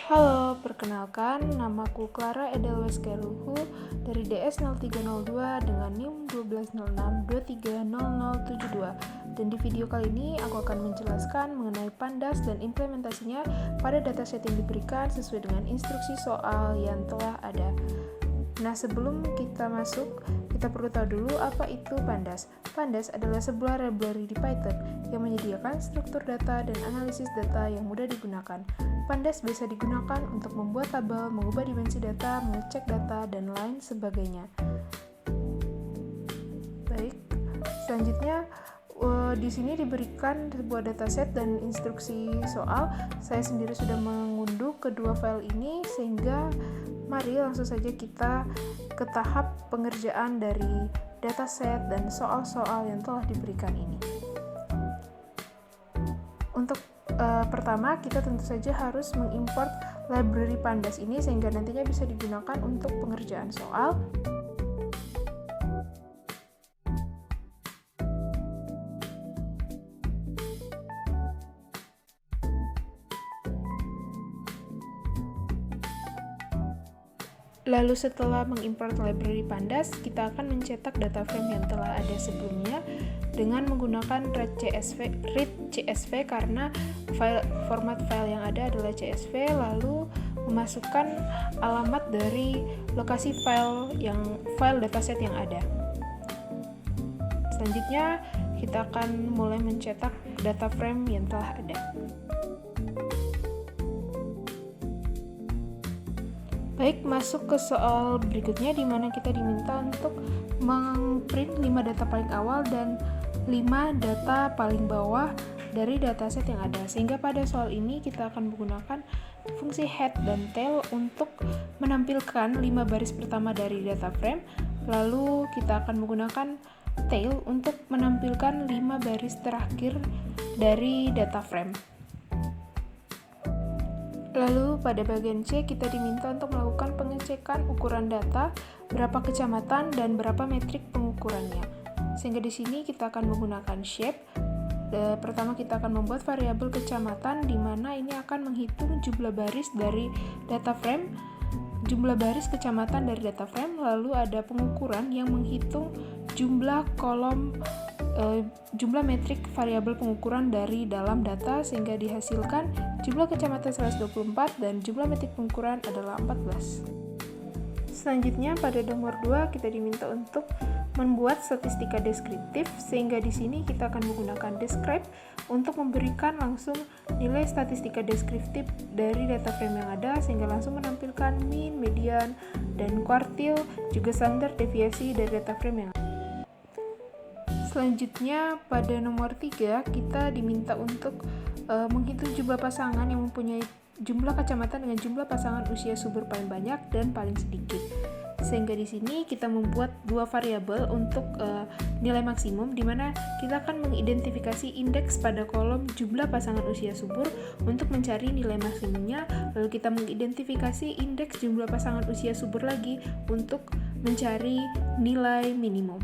Halo, perkenalkan, namaku Clara Edelweiss Keluhu dari DS 0302 dengan NIM 1206230072. Dan di video kali ini aku akan menjelaskan mengenai pandas dan implementasinya pada dataset yang diberikan sesuai dengan instruksi soal yang telah ada. Nah, sebelum kita masuk, kita perlu tahu dulu apa itu pandas. Pandas adalah sebuah library di Python yang menyediakan struktur data dan analisis data yang mudah digunakan. Pandas biasa digunakan untuk membuat tabel, mengubah dimensi data, mengecek data, dan lain sebagainya. Baik, selanjutnya di sini diberikan sebuah dataset dan instruksi soal. Saya sendiri sudah mengunduh kedua file ini, sehingga mari langsung saja kita ke tahap pengerjaan dari dataset dan soal-soal yang telah diberikan ini. Untuk pertama, kita tentu saja harus mengimport library pandas ini sehingga nantinya bisa digunakan untuk pengerjaan soal. Lalu setelah mengimport library pandas, kita akan mencetak data frame yang telah ada sebelumnya dengan menggunakan read CSV karena format file yang ada adalah CSV, lalu memasukkan alamat dari lokasi file dataset yang ada. Selanjutnya, kita akan mulai mencetak data frame yang telah ada. Baik, masuk ke soal berikutnya di mana kita diminta untuk meng-print 5 data paling awal dan 5 data paling bawah dari dataset yang ada. Sehingga pada soal ini kita akan menggunakan fungsi head dan tail untuk menampilkan 5 baris pertama dari data frame. Lalu kita akan menggunakan tail untuk menampilkan 5 baris terakhir dari data frame. Lalu pada bagian C kita diminta untuk melakukan pengecekan ukuran data, berapa kecamatan dan berapa metrik pengukurannya. Sehingga di sini kita akan menggunakan shape. Pertama kita akan membuat variabel kecamatan di mana ini akan menghitung jumlah baris dari data frame, jumlah baris kecamatan dari data frame, lalu ada pengukuran yang menghitung jumlah kolom jumlah metrik variabel pengukuran dari dalam data sehingga dihasilkan jumlah kecamatan 124 dan jumlah metrik pengukuran adalah 14. Selanjutnya pada nomor 2 kita diminta untuk membuat statistika deskriptif sehingga di sini kita akan menggunakan describe untuk memberikan langsung nilai statistika deskriptif dari data frame yang ada sehingga langsung menampilkan mean, median, dan quartile juga standar deviasi dari data frame yang ada. Selanjutnya pada nomor 3 kita diminta untuk menghitung jumlah pasangan yang mempunyai jumlah kecamatan dengan jumlah pasangan usia subur paling banyak dan paling sedikit. Sehingga di sini kita membuat dua variabel untuk nilai maksimum di mana kita akan mengidentifikasi indeks pada kolom jumlah pasangan usia subur untuk mencari nilai maksimumnya, lalu kita mengidentifikasi indeks jumlah pasangan usia subur lagi untuk mencari nilai minimum.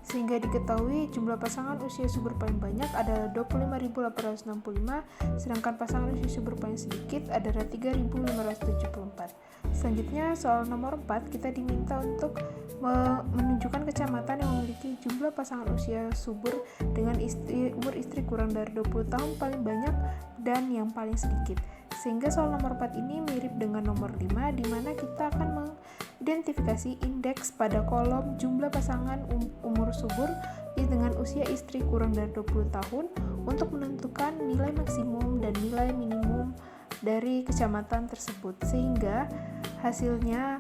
Sehingga diketahui jumlah pasangan usia subur paling banyak adalah 25.865, sedangkan pasangan usia subur paling sedikit adalah 3.574. Selanjutnya soal nomor 4 kita diminta untuk menunjukkan kecamatan yang memiliki jumlah pasangan usia subur dengan umur istri kurang dari 20 tahun paling banyak dan yang paling sedikit. Sehingga soal nomor 4 ini mirip dengan nomor 5 di mana kita akan mengidentifikasi indeks pada kolom jumlah pasangan umur subur dengan usia istri kurang dari 20 tahun untuk menentukan nilai maksimum dan nilai minimum dari kecamatan tersebut. Sehingga hasilnya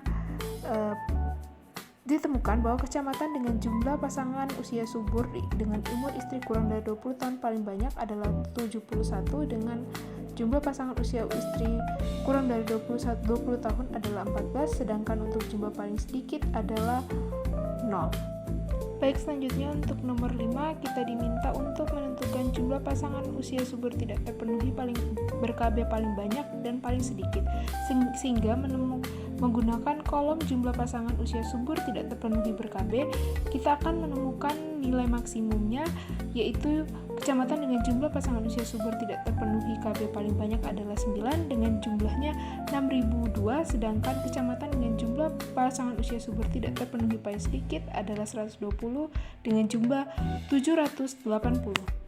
ditemukan bahwa kecamatan dengan jumlah pasangan usia subur dengan umur istri kurang dari 20 tahun paling banyak adalah 71 dengan jumlah pasangan usia istri kurang dari 20 tahun adalah 14, sedangkan untuk jumlah paling sedikit adalah 0. Baik, selanjutnya untuk nomor 5 kita diminta untuk menentukan jumlah pasangan usia subur tidak terpenuhi ber-KB paling banyak dan paling sedikit. Sehingga menggunakan kolom jumlah pasangan usia subur tidak terpenuhi ber-KB, kita akan menemukan nilai maksimumnya, yaitu kecamatan dengan jumlah pasangan usia subur tidak terpenuhi KB paling banyak adalah 9 dengan jumlahnya 6.002, sedangkan kecamatan dengan jumlah pasangan usia subur tidak terpenuhi paling sedikit adalah 120 dengan jumlah 780.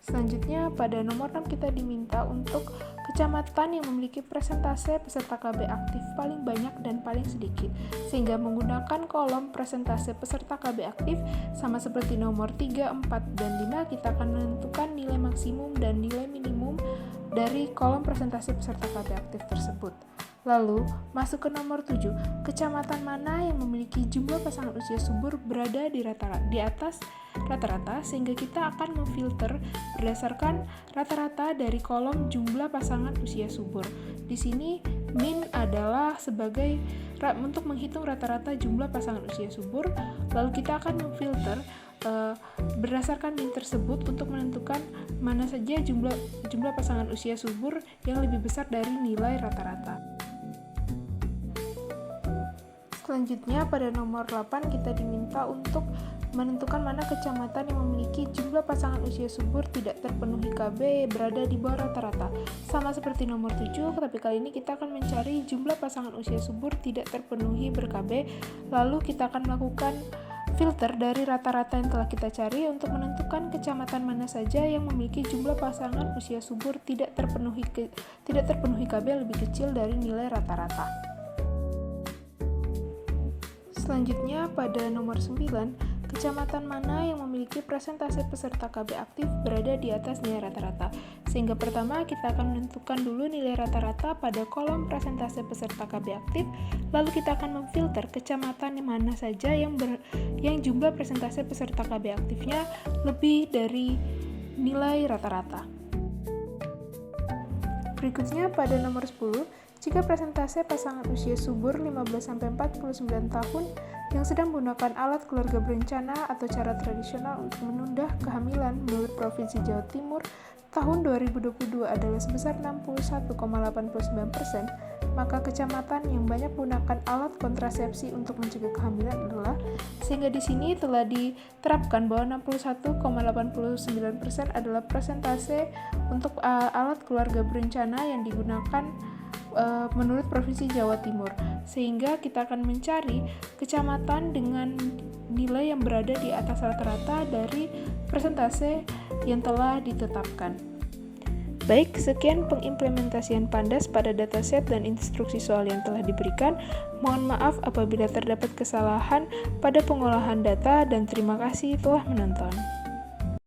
Selanjutnya, pada nomor 6 kita diminta untuk kecamatan yang memiliki persentase peserta KB aktif paling banyak dan paling sedikit, sehingga menggunakan kolom persentase peserta KB aktif sama seperti nomor 3, 4, dan 5, kita akan menentukan nilai maksimum dan nilai minimum dari kolom persentase peserta KB aktif tersebut. Lalu, masuk ke nomor 7, kecamatan mana yang memiliki jumlah pasangan usia subur berada di atas rata-rata, sehingga kita akan memfilter berdasarkan rata-rata dari kolom jumlah pasangan usia subur. Di sini, min adalah sebagai untuk menghitung rata-rata jumlah pasangan usia subur, lalu kita akan memfilter berdasarkan min tersebut untuk menentukan mana saja jumlah pasangan usia subur yang lebih besar dari nilai rata-rata. Selanjutnya, pada nomor 8 kita diminta untuk menentukan mana kecamatan yang memiliki jumlah pasangan usia subur tidak terpenuhi KB berada di bawah rata-rata. Sama seperti nomor 7, tapi kali ini kita akan mencari jumlah pasangan usia subur tidak terpenuhi ber-KB, lalu kita akan melakukan filter dari rata-rata yang telah kita cari untuk menentukan kecamatan mana saja yang memiliki jumlah pasangan usia subur tidak terpenuhi KB lebih kecil dari nilai rata-rata. Selanjutnya, pada nomor 9, kecamatan mana yang memiliki persentase peserta KB aktif berada di atas nilai rata-rata. Sehingga pertama kita akan menentukan dulu nilai rata-rata pada kolom persentase peserta KB aktif, lalu kita akan memfilter kecamatan mana saja yang jumlah persentase peserta KB aktifnya lebih dari nilai rata-rata. Berikutnya, pada nomor 10, jika persentase pasangan usia subur 15-49 tahun yang sedang menggunakan alat keluarga berencana atau cara tradisional untuk menunda kehamilan menurut Provinsi Jawa Timur tahun 2022 adalah sebesar 61,89%, maka kecamatan yang banyak menggunakan alat kontrasepsi untuk mencegah kehamilan adalah, sehingga di sini telah diterapkan bahwa 61,89% adalah persentase untuk alat keluarga berencana yang digunakan menurut Provinsi Jawa Timur, sehingga kita akan mencari kecamatan dengan nilai yang berada di atas rata-rata dari persentase yang telah ditetapkan. Baik, sekian pengimplementasian Pandas pada dataset dan instruksi soal yang telah diberikan. Mohon maaf apabila terdapat kesalahan pada pengolahan data dan terima kasih telah menonton.